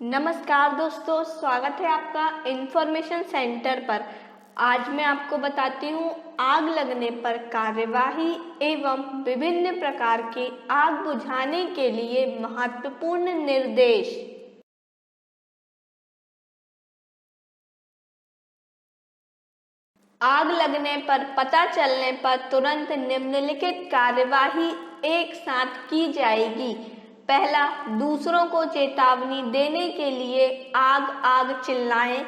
नमस्कार दोस्तों, स्वागत है आपका इंफॉर्मेशन सेंटर पर। आज मैं आपको बताती हूँ आग लगने पर कार्यवाही एवं विभिन्न प्रकार के आग बुझाने के लिए महत्वपूर्ण निर्देश। आग लगने पर पता चलने पर तुरंत निम्नलिखित कार्यवाही एक साथ की जाएगी। पहला, दूसरों को चेतावनी देने के लिए आग आग चिल्लाएं,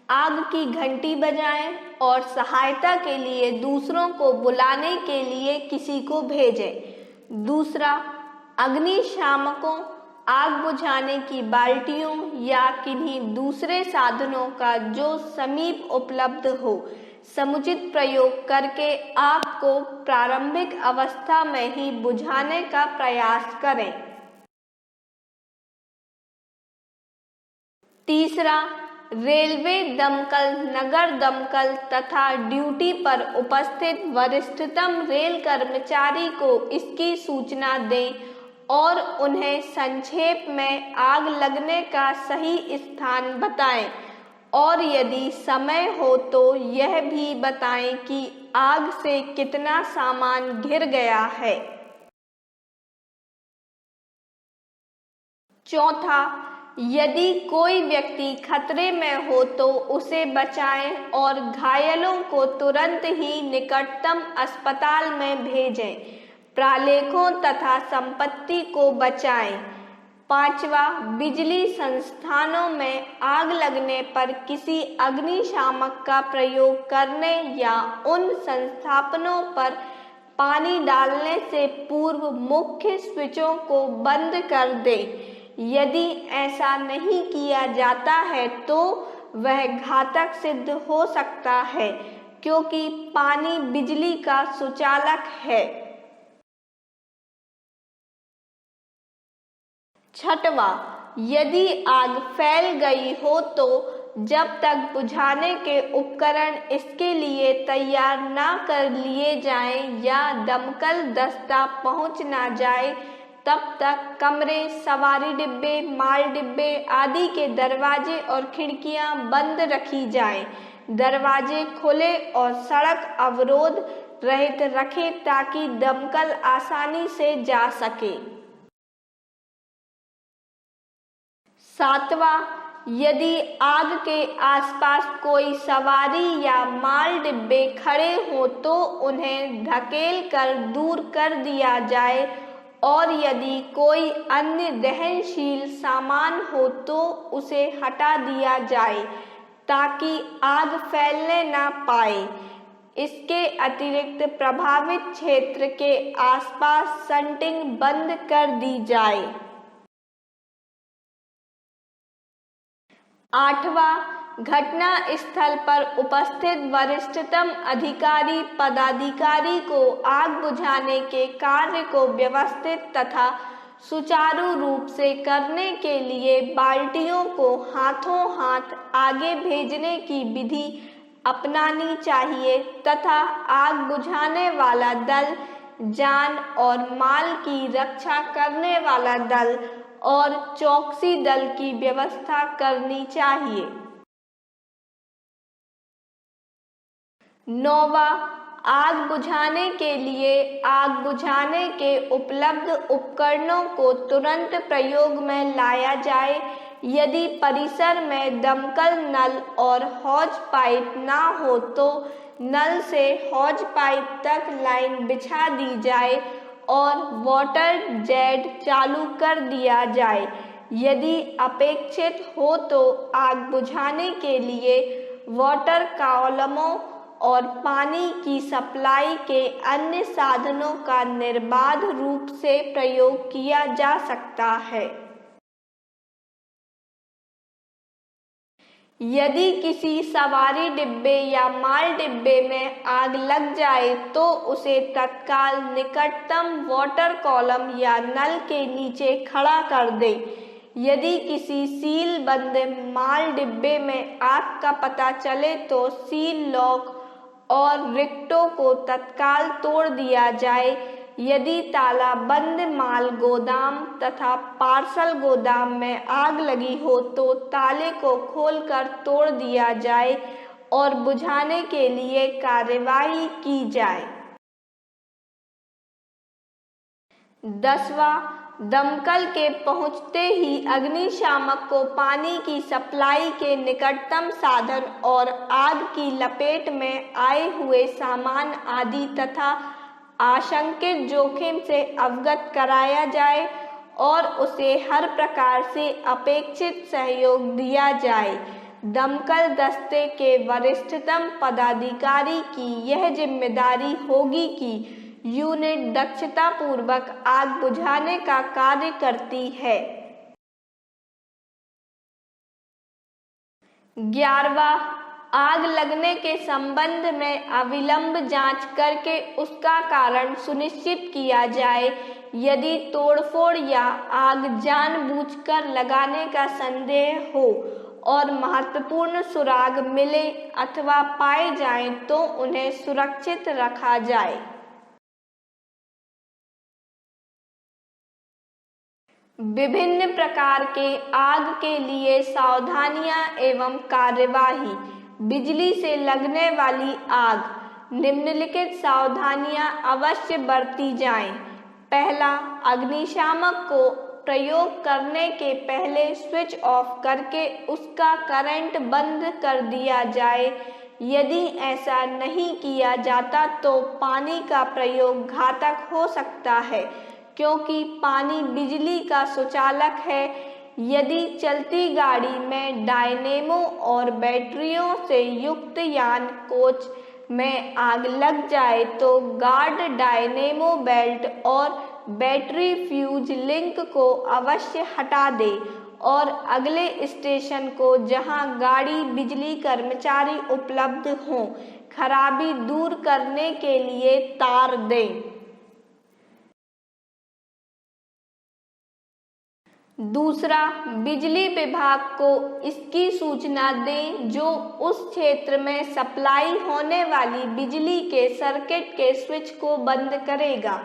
आग की घंटी बजाएं और सहायता के लिए दूसरों को बुलाने के लिए किसी को भेजें। दूसरा, अग्निशामकों, आग बुझाने की बाल्टियों या किन्हीं दूसरे साधनों का जो समीप उपलब्ध हो, समुचित प्रयोग करके आग को प्रारंभिक अवस्था में ही बुझाने का प्रयास करें। तीसरा, रेलवे दमकल, नगर दमकल तथा ड्यूटी पर उपस्थित वरिष्ठतम रेल कर्मचारी को इसकी सूचना दें और उन्हें संक्षेप में आग लगने का सही स्थान बताएं और यदि समय हो तो यह भी बताएं कि आग से कितना सामान घिर गया है। चौथा, यदि कोई व्यक्ति खतरे में हो तो उसे बचाएं और घायलों को तुरंत ही निकटतम अस्पताल में भेजें। प्रलेखों तथा संपत्ति को बचाएं। पांचवा, बिजली संस्थानों में आग लगने पर किसी अग्निशामक का प्रयोग करने या उन संस्थापनों पर पानी डालने से पूर्व मुख्य स्विचों को बंद कर दें। यदि ऐसा नहीं किया जाता है तो वह घातक सिद्ध हो सकता है, क्योंकि पानी बिजली का सुचालक है। छठवां, यदि आग फैल गई हो तो जब तक बुझाने के उपकरण इसके लिए तैयार ना कर लिए जाएं या दमकल दस्ता पहुंच ना जाए, तब तक कमरे, सवारी डिब्बे, माल डिब्बे आदि के दरवाजे और खिड़कियां बंद रखी जाएं। दरवाजे खुले और सड़क अवरोध रहित रखें ताकि दमकल आसानी से जा सके। सातवां, यदि आग के आसपास कोई सवारी या माल डिब्बे खड़े हों तो उन्हें धकेल कर दूर कर दिया जाए और यदि कोई अन्य दहनशील सामान हो तो उसे हटा दिया जाए ताकि आग फैलने ना पाए। इसके अतिरिक्त प्रभावित क्षेत्र के आसपास शंटिंग बंद कर दी जाए। आठवां, घटना स्थल पर उपस्थित वरिष्ठतम अधिकारी पदाधिकारी को आग बुझाने के कार्य को व्यवस्थित तथा सुचारू रूप से करने के लिए बाल्टियों को हाथों हाथ आगे भेजने की विधि अपनानी चाहिए तथा आग बुझाने वाला दल, जान और माल की रक्षा करने वाला दल और चौकसी दल की व्यवस्था करनी चाहिए। नौवां, आग बुझाने के लिए आग बुझाने के उपलब्ध उपकरणों को तुरंत प्रयोग में लाया जाए। यदि परिसर में दमकल नल और हौज पाइप ना हो तो नल से हौज पाइप तक लाइन बिछा दी जाए और वाटर जेट चालू कर दिया जाए। यदि अपेक्षित हो तो आग बुझाने के लिए वाटर कॉलमों और पानी की सप्लाई के अन्य साधनों का निर्बाध रूप से प्रयोग किया जा सकता है। यदि किसी सवारी डिब्बे या माल डिब्बे में आग लग जाए तो उसे तत्काल निकटतम वाटर कॉलम या नल के नीचे खड़ा कर दे। यदि किसी सील बंद माल डिब्बे में आग का पता चले तो सील लॉक और रिक्टों को तत्काल तोड़ दिया जाए। यदि ताला बंद माल गोदाम तथा पार्सल गोदाम में आग लगी हो तो ताले को खोलकर तोड़ दिया जाए और बुझाने के लिए कार्यवाही की जाए। 10वां, दमकल के पहुंचते ही अग्निशामक को पानी की सप्लाई के निकटतम साधन और आग की लपेट में आए हुए सामान आदि तथा आशंकित जोखिम से अवगत कराया जाए और उसे हर प्रकार से अपेक्षित सहयोग दिया जाए। दमकल दस्ते के वरिष्ठतम पदाधिकारी की यह जिम्मेदारी होगी कि यूनिट दक्षतापूर्वक आग बुझाने का कार्य करती है। 11वां, आग लगने के संबंध में अविलंब जांच करके उसका कारण सुनिश्चित किया जाए। यदि तोड़फोड़ या आग जानबूझकर लगाने का संदेह हो और महत्वपूर्ण सुराग मिले अथवा पाए जाएं तो उन्हें सुरक्षित रखा जाए। विभिन्न प्रकार के आग के लिए सावधानियां एवं कार्यवाही। बिजली से लगने वाली आग, निम्नलिखित सावधानियां अवश्य बरती जाएं। पहला, अग्निशामक को प्रयोग करने के पहले स्विच ऑफ करके उसका करंट बंद कर दिया जाए। यदि ऐसा नहीं किया जाता तो पानी का प्रयोग घातक हो सकता है, क्योंकि पानी बिजली का सुचालक है। यदि चलती गाड़ी में डायनेमो और बैटरियों से युक्त यान कोच में आग लग जाए तो गार्ड डायनेमो बेल्ट और बैटरी फ्यूज लिंक को अवश्य हटा दे और अगले स्टेशन को जहां गाड़ी बिजली कर्मचारी उपलब्ध हों, खराबी दूर करने के लिए तार दें। दूसरा, बिजली विभाग को इसकी सूचना दें जो उस क्षेत्र में सप्लाई होने वाली बिजली के सर्किट के स्विच को बंद करेगा।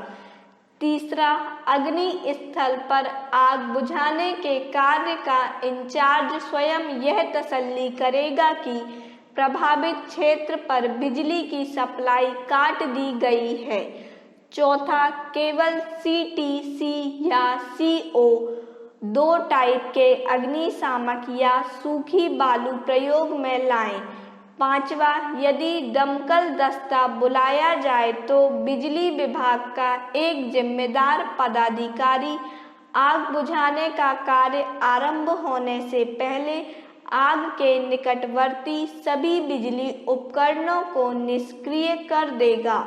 तीसरा, अग्नि स्थल पर आग बुझाने के कार्य का इंचार्ज स्वयं यह तसल्ली करेगा कि प्रभावित क्षेत्र पर बिजली की सप्लाई काट दी गई है। चौथा, केवल CTC या CO 2 टाइप के अग्निशामक या सूखी बालू प्रयोग में लाएं। पांचवा, यदि दमकल दस्ता बुलाया जाए तो बिजली विभाग का एक जिम्मेदार पदाधिकारी आग बुझाने का कार्य आरंभ होने से पहले आग के निकटवर्ती सभी बिजली उपकरणों को निष्क्रिय कर देगा।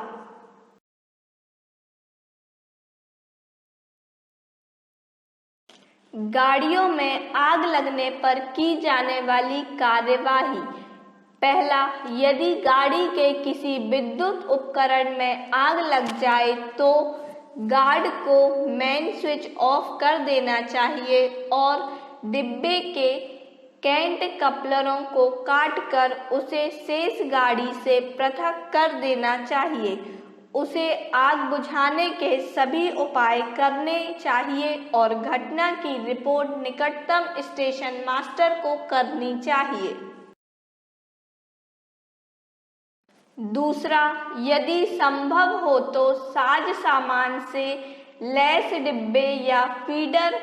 गाड़ियों में आग लगने पर की जाने वाली कार्यवाही। पहला, यदि गाड़ी के किसी विद्युत उपकरण में आग लग जाए तो गार्ड को मेन स्विच ऑफ कर देना चाहिए और डिब्बे के कैंट कपलरों को काटकर उसे शेष गाड़ी से पृथक कर देना चाहिए। उसे आग बुझाने के सभी उपाय करने चाहिए और घटना की रिपोर्ट निकटतम स्टेशन मास्टर को करनी चाहिए। दूसरा, यदि संभव हो तो साज सामान से लैस डिब्बे या फीडर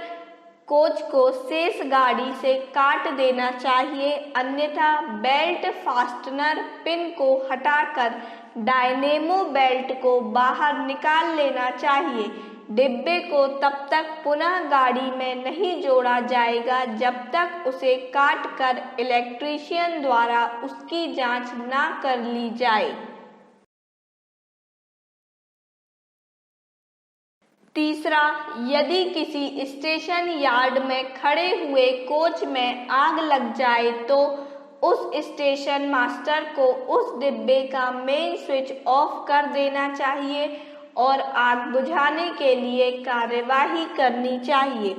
कोच को शेष गाड़ी से काट देना चाहिए, अन्यथा बेल्ट फास्टनर पिन को हटाकर डायनेमो बेल्ट को बाहर निकाल लेना चाहिए। डिब्बे को तब तक पुनः गाड़ी में नहीं जोड़ा जाएगा जब तक उसे काट कर इलेक्ट्रीशियन द्वारा उसकी जांच ना कर ली जाए। तीसरा, यदि किसी स्टेशन यार्ड में खड़े हुए कोच में आग लग जाए तो उस स्टेशन मास्टर को उस डिब्बे का मेन स्विच ऑफ कर देना चाहिए और आग बुझाने के लिए कार्यवाही करनी चाहिए।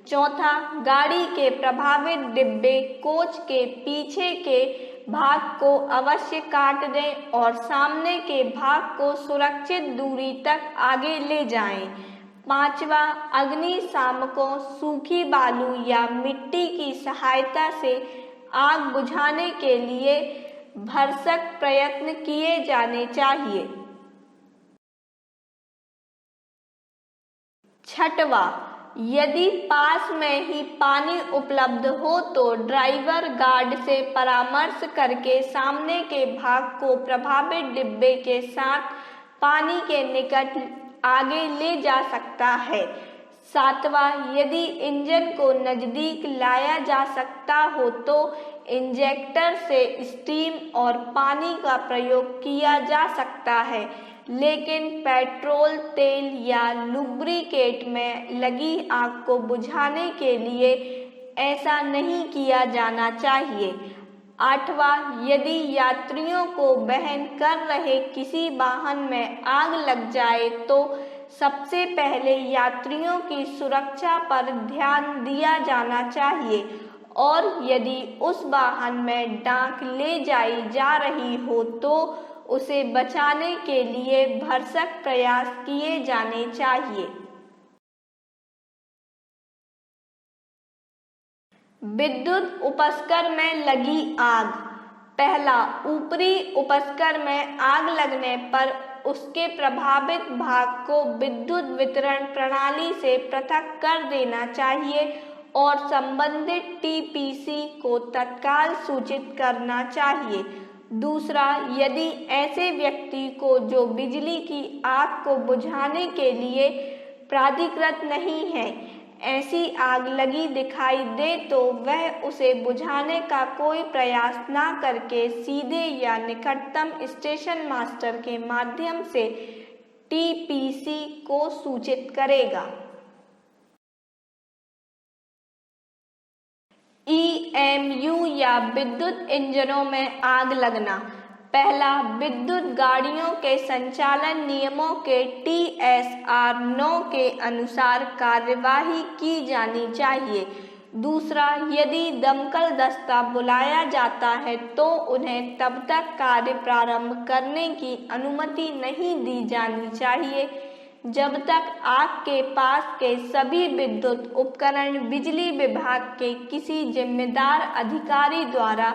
चौथा, गाड़ी के प्रभावित डिब्बे कोच के पीछे के भाग को अवश्य काट दें और सामने के भाग को सुरक्षित दूरी तक आगे ले जाएं। 5वां, अग्निशामकों सूखी बालू या मिट्टी की सहायता से आग बुझाने के लिए भरसक प्रयत्न किए जाने चाहिए। 6वां, यदि पास में ही पानी उपलब्ध हो तो ड्राइवर गार्ड से परामर्श करके सामने के भाग को प्रभावित डिब्बे के साथ पानी के निकट आगे ले जा सकता है। 7वां, यदि इंजन को नजदीक लाया जा सकता हो तो इंजेक्टर से स्टीम और पानी का प्रयोग किया जा सकता है, लेकिन पेट्रोल, तेल या लुब्रिकेट में लगी आग को बुझाने के लिए ऐसा नहीं किया जाना चाहिए। 8वां, यदि यात्रियों को वहन कर रहे किसी वाहन में आग लग जाए तो सबसे पहले यात्रियों की सुरक्षा पर ध्यान दिया जाना चाहिए और यदि उस वाहन में डाक ले जाई जा रही हो तो उसे बचाने के लिए भरसक प्रयास किए जाने चाहिए। विद्युत उपस्कर में लगी आग। पहला, ऊपरी उपस्कर में आग लगने पर उसके प्रभावित भाग को विद्युत वितरण प्रणाली से पृथक कर देना चाहिए और संबंधित टीपीसी को तत्काल सूचित करना चाहिए। दूसरा, यदि ऐसे व्यक्ति को जो बिजली की आग को बुझाने के लिए प्राधिकृत नहीं है, ऐसी आग लगी दिखाई दे तो वह उसे बुझाने का कोई प्रयास ना करके सीधे या निकटतम स्टेशन मास्टर के माध्यम से टीपीसी को सूचित करेगा। ईएमयू या विद्युत इंजनों में आग लगना। पहला, विद्युत गाड़ियों के संचालन नियमों के TSR 9 के अनुसार कार्यवाही की जानी चाहिए। दूसरा, यदि दमकल दस्ता बुलाया जाता है तो उन्हें तब तक कार्य प्रारंभ करने की अनुमति नहीं दी जानी चाहिए जब तक आग के पास के सभी विद्युत उपकरण बिजली विभाग के किसी जिम्मेदार अधिकारी द्वारा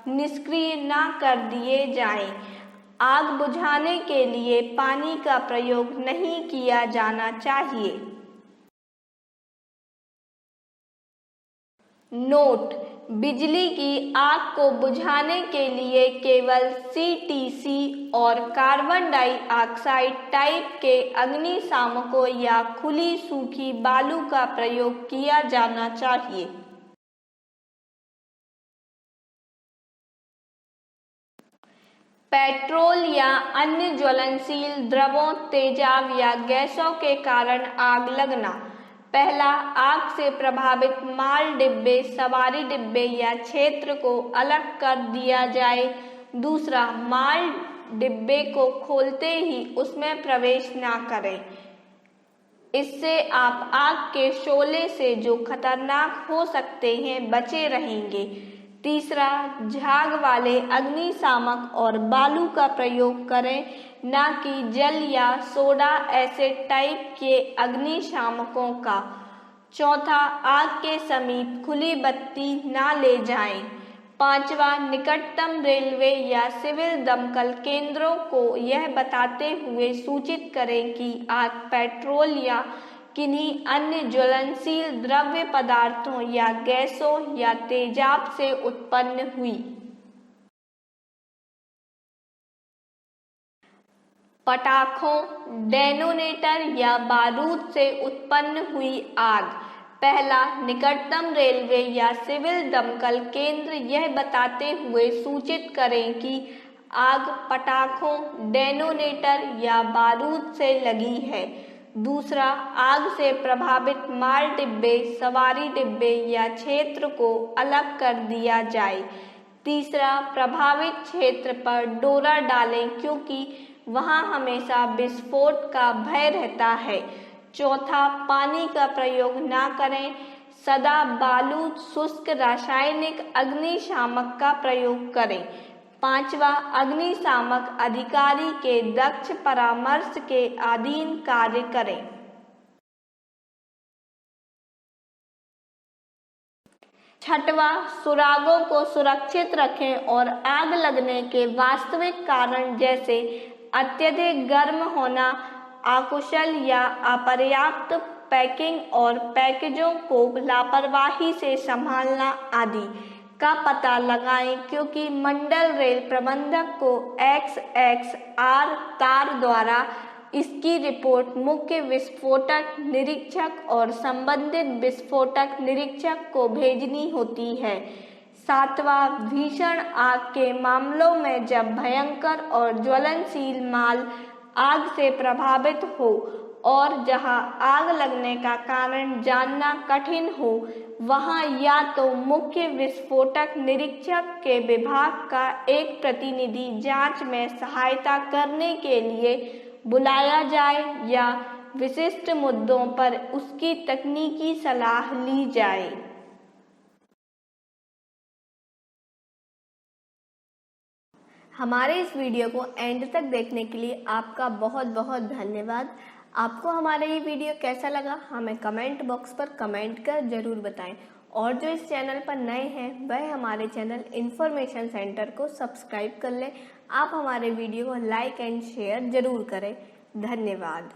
निष्क्रिय न कर दिए जाएं। आग बुझाने के लिए पानी का प्रयोग नहीं किया जाना चाहिए। नोट: बिजली की आग को बुझाने के लिए केवल CTC और कार्बन डाइऑक्साइड टाइप के अग्निशामकों या खुली सूखी बालू का प्रयोग किया जाना चाहिए। पेट्रोल या अन्य ज्वलनशील द्रवों, तेजाब या गैसों के कारण आग लगना। पहला, आग से प्रभावित माल डिब्बे, सवारी डिब्बे या क्षेत्र को अलग कर दिया जाए। दूसरा, माल डिब्बे को खोलते ही उसमें प्रवेश ना करें। इससे आप आग के शोले से जो खतरनाक हो सकते हैं बचे रहेंगे। तीसरा, झाग वाले अग्निशामक और बालू का प्रयोग करें, न कि जल या सोडा एसिड टाइप के अग्निशामकों का। चौथा, आग के समीप खुली बत्ती न ले जाएं। पांचवा, निकटतम रेलवे या सिविल दमकल केंद्रों को यह बताते हुए सूचित करें कि आग पेट्रोल या किन्हीं अन्य ज्वलनशील द्रव्य पदार्थों या गैसों या तेजाब से उत्पन्न हुई। पटाखों, डेटोनेटर या बारूद से उत्पन्न हुई आग। पहला, निकटतम रेलवे या सिविल दमकल केंद्र यह बताते हुए सूचित करें कि आग पटाखों, डेटोनेटर या बारूद से लगी है। दूसरा, आग से प्रभावित माल डिब्बे, सवारी डिब्बे या क्षेत्र को अलग कर दिया जाए। तीसरा, प्रभावित क्षेत्र पर डोरा डालें क्योंकि वहां हमेशा विस्फोट का भय रहता है। चौथा, पानी का प्रयोग न करें। सदा बालू शुष्क रासायनिक अग्निशामक का प्रयोग करें। 5वां, अग्निशामक अधिकारी के दक्ष परामर्श के अधीन कार्य करें। 6वां, सुरागों को सुरक्षित रखें और आग लगने के वास्तविक कारण जैसे अत्यधिक गर्म होना, अकुशल या अपर्याप्त पैकिंग और पैकेजों को लापरवाही से संभालना आदि का पता लगाएं, क्योंकि मंडल रेल प्रबंधक को XXR तार द्वारा इसकी रिपोर्ट मुख्य विस्फोटक निरीक्षक और संबंधित विस्फोटक निरीक्षक को भेजनी होती है। 7वां, भीषण आग के मामलों में जब भयंकर और ज्वलनशील माल आग से प्रभावित हो और जहां आग लगने का कारण जानना कठिन हो, वहां या तो मुख्य विस्फोटक निरीक्षक के विभाग का एक प्रतिनिधि जांच में सहायता करने के लिए बुलाया जाए या विशिष्ट मुद्दों पर उसकी तकनीकी सलाह ली जाए। हमारे इस वीडियो को एंड तक देखने के लिए आपका बहुत बहुत धन्यवाद। आपको हमारा ये वीडियो कैसा लगा हमें कमेंट बॉक्स पर कमेंट कर जरूर बताएं, और जो इस चैनल पर नए हैं वह हमारे चैनल इन्फॉर्मेशन सेंटर को सब्सक्राइब कर लें। आप हमारे वीडियो को लाइक एंड शेयर जरूर करें। धन्यवाद।